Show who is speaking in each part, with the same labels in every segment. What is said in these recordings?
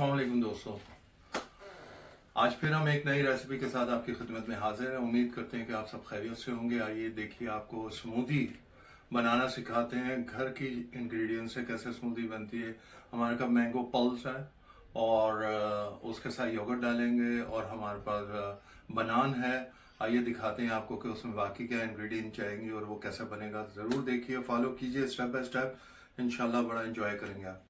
Speaker 1: अस्सलाम वालेकुम दोस्तों, आज फिर हम एक नई रेसिपी के साथ आपकी खिदमत में हाजिर हैं। उम्मीद करते हैं कि आप सब खैरियत से होंगे। आइए देखिए, आपको स्मूदी बनाना सिखाते हैं। घर की इंग्रेडिएंट से कैसे स्मूदी बनती है। हमारे पास मैंगो पल्स है और उसके साथ योगर्ट डालेंगे और हमारे पास बनान है। आइए दिखाते हैं आपको कि उसमें बाकी क्या इंग्रेडिएंट चाहिए और वो कैसे बनेगा। ज़रूर देखिए, फॉलो कीजिए स्टेप बाय स्टेप, इंशाल्लाह बड़ा एंजॉय करेंगे आप।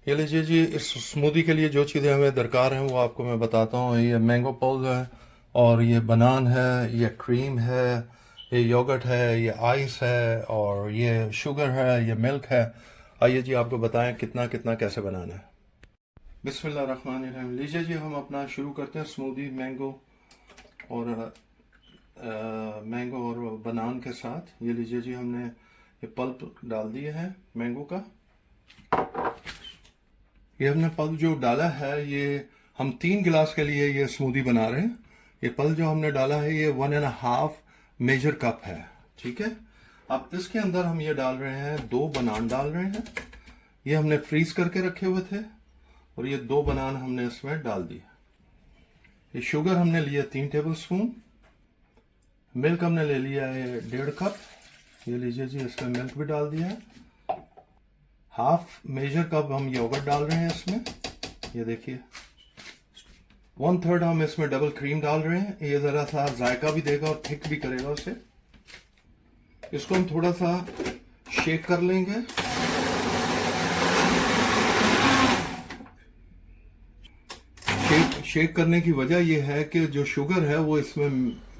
Speaker 1: ये लीजिए जी, इस स्मूदी के लिए जो चीज़ें हमें दरकार हैं वो आपको मैं बताता हूँ। ये मैंगो पल्स है और ये बनान है, ये क्रीम है, ये योगर्ट है, ये आइस है और ये शुगर है, ये मिल्क है। आइए जी आपको बताएं कितना कितना कैसे बनाना है। बिस्मिल्लाहिर्रहमानिर्रहीम। लीजिए जी, हम अपना शुरू करते हैं स्मूदी और मैंगो और बनान के साथ। ये लीजिए जी, हमने ये पल्प डाल दिए हैं मैंगो का। ये हमने पल्प जो डाला है, ये हम 3 गिलास के लिए ये स्मूदी बना रहे हैं। ये पल्प जो हमने डाला है ये 1.5 मेजर कप है, ठीक है। अब इसके अंदर हम ये डाल रहे हैं 2 बनान डाल रहे हैं। ये हमने फ्रीज करके रखे हुए थे और ये 2 बनान हमने इसमें डाल दिए। ये शुगर हमने लिया 3 टेबल स्पून। मिल्क हमने ले लिया है 1.5 कप। ये लीजिए जी, इसमें मिल्क भी डाल दिया है। 1/2 मेजर कप हम योगर्ट डाल रहे हैं इसमें। ये देखिए, 1/3 हम इसमें डबल क्रीम डाल रहे हैं। ये जरा सा जायका भी देगा और थिक भी करेगा उसे। इसको हम थोड़ा सा शेक कर लेंगे। शेक करने की वजह यह है कि जो शुगर है वो इसमें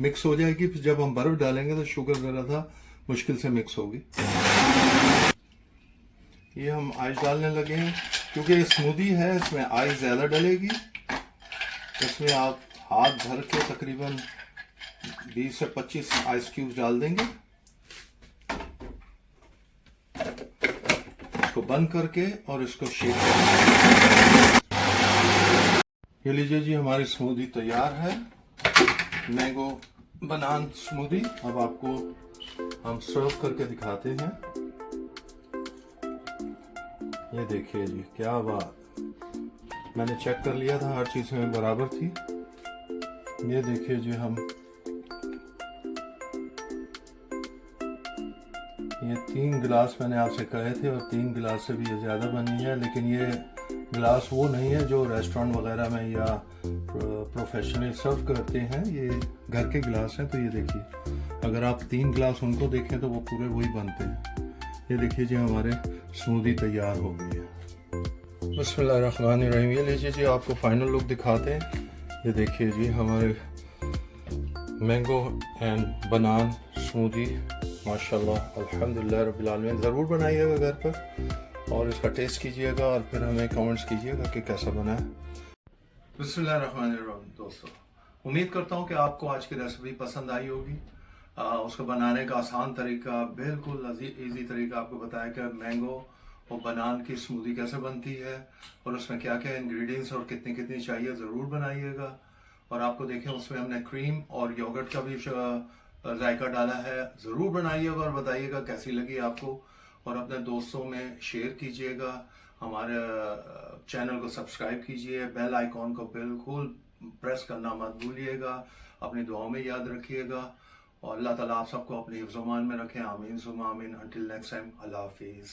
Speaker 1: मिक्स हो जाएगी। फिर जब हम बर्फ डालेंगे तो शुगर जरा सा मुश्किल से मिक्स होगी। ये हम आइस डालने लगे हैं क्योंकि ये स्मूदी है, इसमें आइस ज़्यादा डलेगी। इसमें आप हाथ भर के तकरीबन 20 से 25 आइस क्यूब्स डाल देंगे। इसको बंद करके और इसको शेक करेंगे। ये लीजिए जी, हमारी स्मूदी तैयार है, मैंगो बनान स्मूदी। अब आपको हम सर्व करके दिखाते हैं। ये देखिए जी, क्या बात। मैंने चेक कर लिया था, हर चीज़ में बराबर थी। ये देखिए जी, हम ये 3 गिलास मैंने आपसे कहे थे और 3 गिलास से भी ये ज़्यादा बनी है। लेकिन ये गिलास वो नहीं है जो रेस्टोरेंट वगैरह में या प्रोफेशनल सर्व करते हैं। ये घर के गिलास हैं। तो ये देखिए, अगर आप 3 गिलास उनको देखें तो वो पूरे वही बनते हैं। ये देखिए जी, हमारे स्मूदी तैयार हो गई है। बिस्मिल्लाहिर्रहमानिर्रहीम। ये लीजिए जी, आपको फाइनल लुक दिखाते हैं। ये देखिए जी, हमारे मैंगो एंड बनान स्मूदी, माशाल्लाह अल्हम्दुलिल्लाह रब्बिल आलमीन। ज़रूर बनाइएगा घर पर और इसका टेस्ट कीजिएगा और फिर हमें कमेंट्स कीजिएगा कि कैसा बना है। बिस्मिल्लाहिर्रहमानिर्रहीम। दोस्तों, उम्मीद करता हूँ कि आपको आज की रेसिपी पसंद आई होगी। उसको बनाने का आसान तरीका, बिल्कुल इजी तरीका आपको बताया कि मैंगो और बनान की स्मूदी कैसे बनती है और उसमें क्या क्या इंग्रेडिएंट्स और कितनी कितनी चाहिए। ज़रूर बनाइएगा। और आपको देखें, उसमें हमने क्रीम और योगर्ट का भी जायका डाला है। ज़रूर बनाइएगा और बताइएगा कैसी लगी आपको और अपने दोस्तों में शेयर कीजिएगा। हमारे चैनल को सब्सक्राइब कीजिए, बेल आइकॉन को बिल्कुल प्रेस करना मत भूलिएगा। अपनी दुआओं में याद रखिएगा और अल्लाह ताला आप सबको अपने हिफ्ज़-ओ-मान में रखें। आमीन सुम्मा आमीन। अंटिल नेक्स्ट टाइम, अल्लाह हाफिज़।